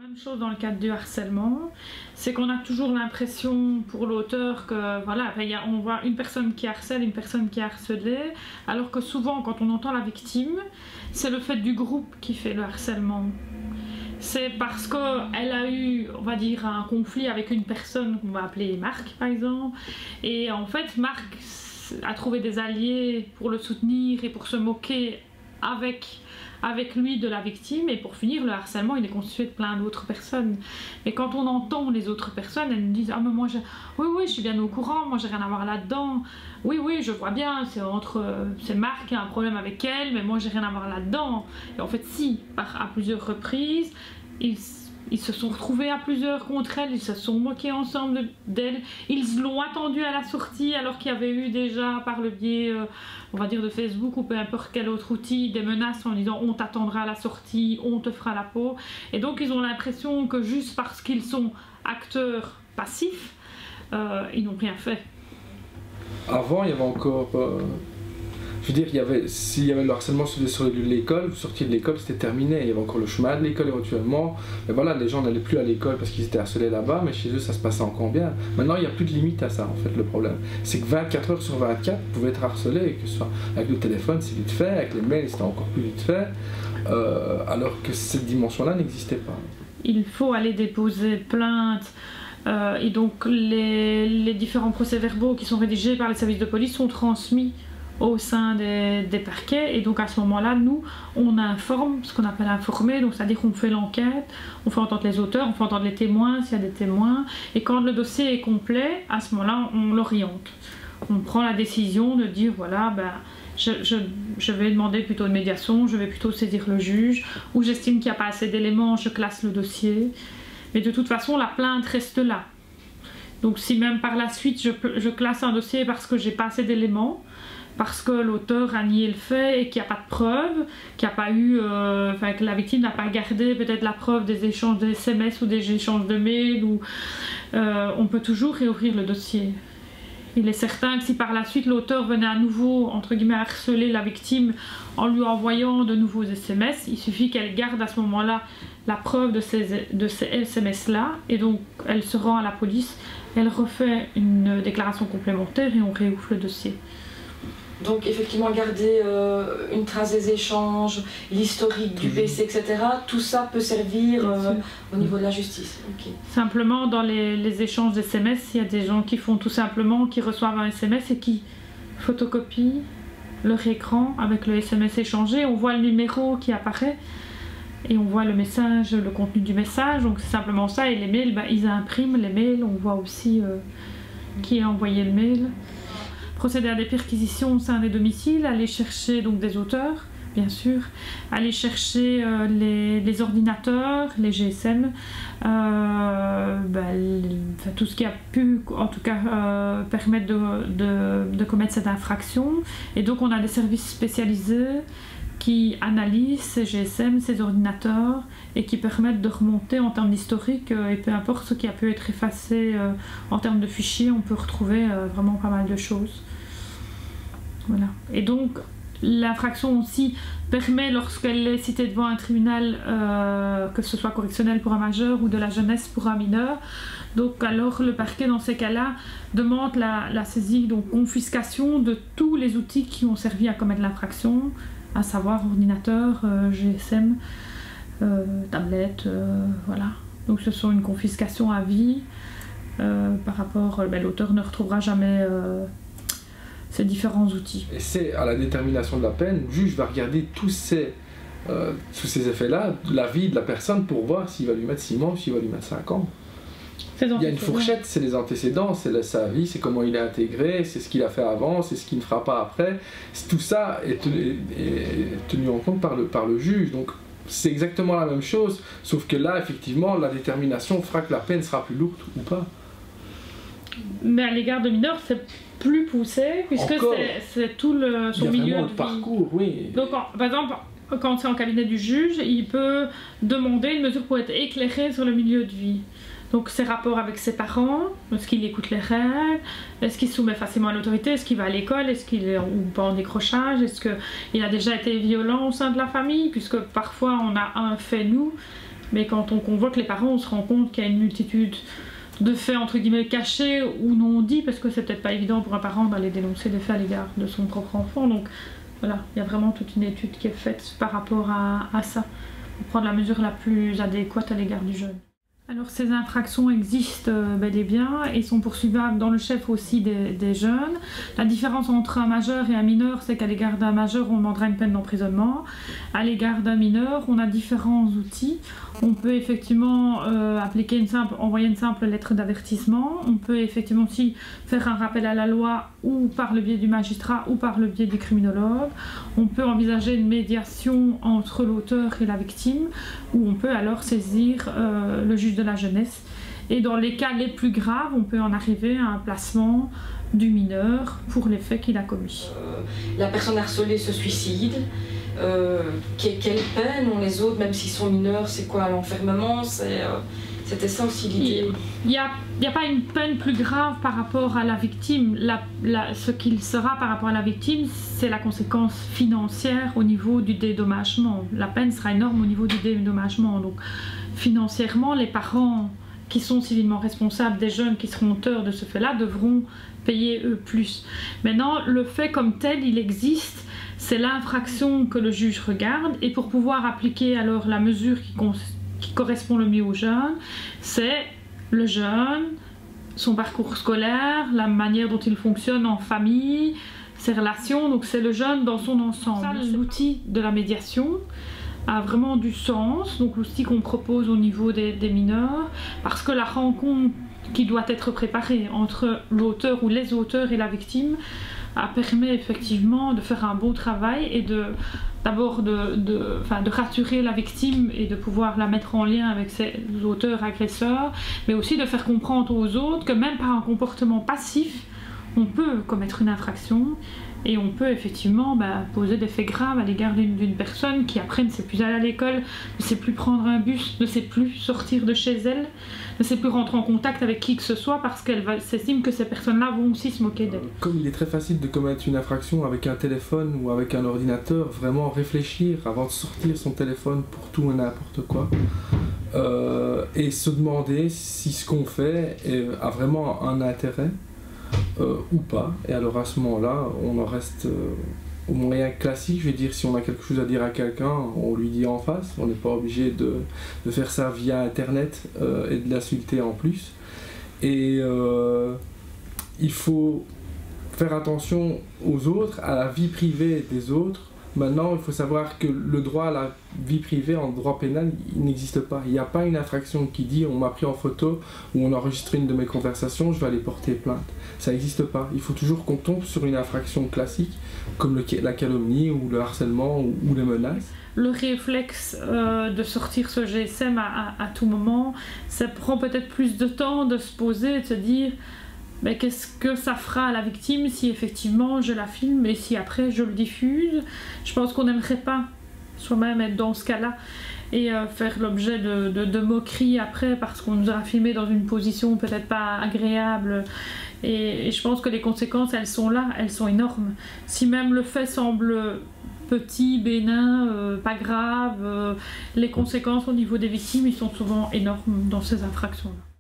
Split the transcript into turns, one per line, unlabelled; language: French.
Même chose dans le cadre du harcèlement, c'est qu'on a toujours l'impression pour l'auteur que voilà, on voit une personne qui harcèle, une personne qui est harcelée, alors que souvent quand on entend la victime, c'est le fait du groupe qui fait le harcèlement. C'est parce qu'elle a eu, on va dire, un conflit avec une personne qu'on va appeler Marc par exemple, et en fait Marc a trouvé des alliés pour le soutenir et pour se moquer avec lui de la victime, et pour finir le harcèlement il est constitué de plein d'autres personnes. Mais quand on entend les autres personnes, elles nous disent ah mais moi oui je suis bien au courant, moi j'ai rien à voir là-dedans, oui je vois bien, c'est Marc qui a un problème avec elle, mais moi j'ai rien à voir là-dedans. Et en fait si, à plusieurs reprises ils se sont retrouvés à plusieurs contre elle, ils se sont moqués ensemble d'elle, ils l'ont attendue à la sortie alors qu'il y avait eu déjà par le biais on va dire de Facebook ou peu importe quel autre outil des menaces en disant on t'attendra à la sortie, on te fera la peau. Et donc ils ont l'impression que juste parce qu'ils sont acteurs passifs ils n'ont rien fait.
Avant il y avait encore je veux dire, s'il y avait le harcèlement sur l'école, vous sortiez de l'école, c'était terminé. Il y avait encore le chemin de l'école éventuellement. Mais voilà, les gens n'allaient plus à l'école parce qu'ils étaient harcelés là-bas, mais chez eux, ça se passait encore bien. Maintenant, il n'y a plus de limite à ça, en fait, le problème. C'est que 24 heures sur 24, vous pouvez être harcelé, que ce soit avec le téléphone, c'est vite fait, avec les mails, c'était encore plus vite fait, alors que cette dimension-là n'existait pas. Il
faut aller déposer plainte. Et donc, les différents procès-verbaux qui sont rédigés par les services de police sont transmis au sein des parquets, et donc à ce moment-là, nous, on informe, ce qu'on appelle informer, donc c'est-à-dire qu'on fait l'enquête, on fait entendre les auteurs, on fait entendre les témoins s'il y a des témoins, et quand le dossier est complet, à ce moment-là, on l'oriente. On prend la décision de dire, voilà, je vais demander plutôt une médiation, je vais plutôt saisir le juge, ou j'estime qu'il n'y a pas assez d'éléments, je classe le dossier. Mais de toute façon, la plainte reste là. Donc si même par la suite, je classe un dossier parce que j'ai pas assez d'éléments, parce que l'auteur a nié le fait et qu'il n'y a pas de preuve, qu'il n'y a pas eu, que la victime n'a pas gardé peut-être la preuve des échanges de SMS ou des échanges de mails, on peut toujours réouvrir le dossier. Il est certain que si par la suite l'auteur venait à nouveau, entre guillemets, harceler la victime en lui envoyant de nouveaux SMS, il suffit qu'elle garde à ce moment-là la preuve de ces SMS-là, et donc elle se rend à la police, elle refait une déclaration complémentaire et on réouvre le dossier.
Donc effectivement garder une trace des échanges, l'historique du PC, etc. Tout ça peut servir au niveau de la justice. Okay.
Simplement dans les échanges d'SMS, il y a des gens qui font tout simplement, qui reçoivent un SMS et qui photocopient leur écran avec le SMS échangé. On voit le numéro qui apparaît et on voit le message, le contenu du message. Donc c'est simplement ça. Et les mails, ils impriment les mails. On voit aussi qui a envoyé le mail. Procéder à des perquisitions au sein des domiciles, aller chercher donc des auteurs, bien sûr, aller chercher les ordinateurs, les GSM, tout ce qui a pu en tout cas permettre de commettre cette infraction. Et donc on a des services spécialisés qui analysent ces GSM, ces ordinateurs, et qui permettent de remonter en termes d'historique, et peu importe ce qui a pu être effacé en termes de fichiers, on peut retrouver vraiment pas mal de choses. Voilà. Et donc l'infraction aussi permet, lorsqu'elle est citée devant un tribunal, que ce soit correctionnel pour un majeur ou de la jeunesse pour un mineur, donc alors le parquet dans ces cas-là demande la saisie, donc confiscation de tous les outils qui ont servi à commettre l'infraction, à savoir ordinateur, GSM, tablette, voilà. Donc ce sont une confiscation à vie par rapport, l'auteur ne retrouvera jamais ces différents outils.
Et c'est à la détermination de la peine, le juge va regarder tous ces effets-là, la vie de la personne, pour voir s'il va lui mettre 6 mois ou s'il va lui mettre 5 ans. Il y a une fourchette, c'est les antécédents, c'est sa vie, c'est comment il est intégré, c'est ce qu'il a fait avant, c'est ce qu'il ne fera pas après. Tout ça est tenu en compte par le juge. Donc c'est exactement la même chose, sauf que là, effectivement, la détermination fera que la peine sera plus lourde ou pas.
Mais à l'égard de mineurs, c'est plus poussé, puisque c'est tout son milieu de
parcours, oui.
Donc, par exemple, quand c'est en cabinet du juge, il peut demander une mesure pour être éclairé sur le milieu de vie. Donc ses rapports avec ses parents, est-ce qu'il écoute les règles, est-ce qu'il se soumet facilement à l'autorité, est-ce qu'il va à l'école, est-ce qu'il est ou pas en décrochage, est-ce qu'il a déjà été violent au sein de la famille, puisque parfois on a un fait nous, Mais quand on convoque les parents, on se rend compte qu'il y a une multitude de faits entre guillemets cachés ou non dits, parce que c'est peut-être pas évident pour un parent d'aller dénoncer des faits à l'égard de son propre enfant. Donc voilà, il y a vraiment toute une étude qui est faite par rapport à ça, pour prendre la mesure la plus adéquate à l'égard du jeune. Alors ces infractions existent bel et bien et sont poursuivables dans le chef aussi des jeunes. La différence entre un majeur et un mineur, c'est qu'à l'égard d'un majeur, on demandera une peine d'emprisonnement. À l'égard d'un mineur, on a différents outils. On peut effectivement envoyer une simple lettre d'avertissement. On peut effectivement aussi faire un rappel à la loi ou par le biais du magistrat ou par le biais du criminologue. On peut envisager une médiation entre l'auteur et la victime, ou on peut alors saisir le juge de la jeunesse. Et dans les cas les plus graves, on peut en arriver à un placement du mineur pour les faits qu'il a commis.
La personne harcelée se suicide. Quelle peine ont les autres, même s'ils sont mineurs? C'est quoi l'enfermement? C'était ça aussi l'idée.
Il n'y a pas une peine plus grave par rapport à la victime. Ce qu'il sera par rapport à la victime, c'est la conséquence financière au niveau du dédommagement. La peine sera énorme au niveau du dédommagement. Donc financièrement, les parents qui sont civilement responsables des jeunes qui seront auteurs de ce fait-là devront payer eux plus. Maintenant, le fait comme tel, il existe. C'est l'infraction que le juge regarde, et pour pouvoir appliquer alors la mesure qui correspond le mieux au jeune, c'est le jeune, son parcours scolaire, la manière dont il fonctionne en famille, ses relations, donc c'est le jeune dans son ensemble. L'outil de la médiation a vraiment du sens, donc l'outil qu'on propose au niveau des mineurs, parce que la rencontre qui doit être préparée entre l'auteur ou les auteurs et la victime permet effectivement de faire un bon travail et d'abord de rassurer la victime et de pouvoir la mettre en lien avec ses auteurs agresseurs, mais aussi de faire comprendre aux autres que même par un comportement passif, on peut commettre une infraction et on peut effectivement poser des faits graves à l'égard d'une personne qui après ne sait plus aller à l'école, ne sait plus prendre un bus, ne sait plus sortir de chez elle, ne sait plus rentrer en contact avec qui que ce soit parce qu'elle s'estime que ces personnes-là vont aussi se moquer d'elle.
Comme il est très facile de commettre une infraction avec un téléphone ou avec un ordinateur, vraiment réfléchir avant de sortir son téléphone pour tout et n'importe quoi, et se demander si ce qu'on fait a vraiment un intérêt ou pas. Et alors à ce moment-là, on en reste au moyen classique. Je veux dire, si on a quelque chose à dire à quelqu'un, on lui dit en face. On n'est pas obligé de faire ça via internet et de l'insulter en plus. Et il faut faire attention aux autres, à la vie privée des autres. Maintenant, il faut savoir que le droit à la vie privée en droit pénal, il n'existe pas. Il n'y a pas une infraction qui dit on m'a pris en photo ou on a enregistré une de mes conversations, je vais aller porter plainte. Ça n'existe pas. Il faut toujours qu'on tombe sur une infraction classique comme la calomnie ou le harcèlement ou les menaces.
Le réflexe de sortir ce GSM à tout moment, ça prend peut-être plus de temps de se poser et de se dire mais qu'est-ce que ça fera à la victime si effectivement je la filme et si après je le diffuse. Je pense qu'on n'aimerait pas soi-même être dans ce cas-là et faire l'objet de moqueries après parce qu'on nous aura filmé dans une position peut-être pas agréable. Et je pense que les conséquences, elles sont là, elles sont énormes. Si même le fait semble petit, bénin, pas grave, les conséquences au niveau des victimes, ils sont souvent énormes dans ces infractions-là.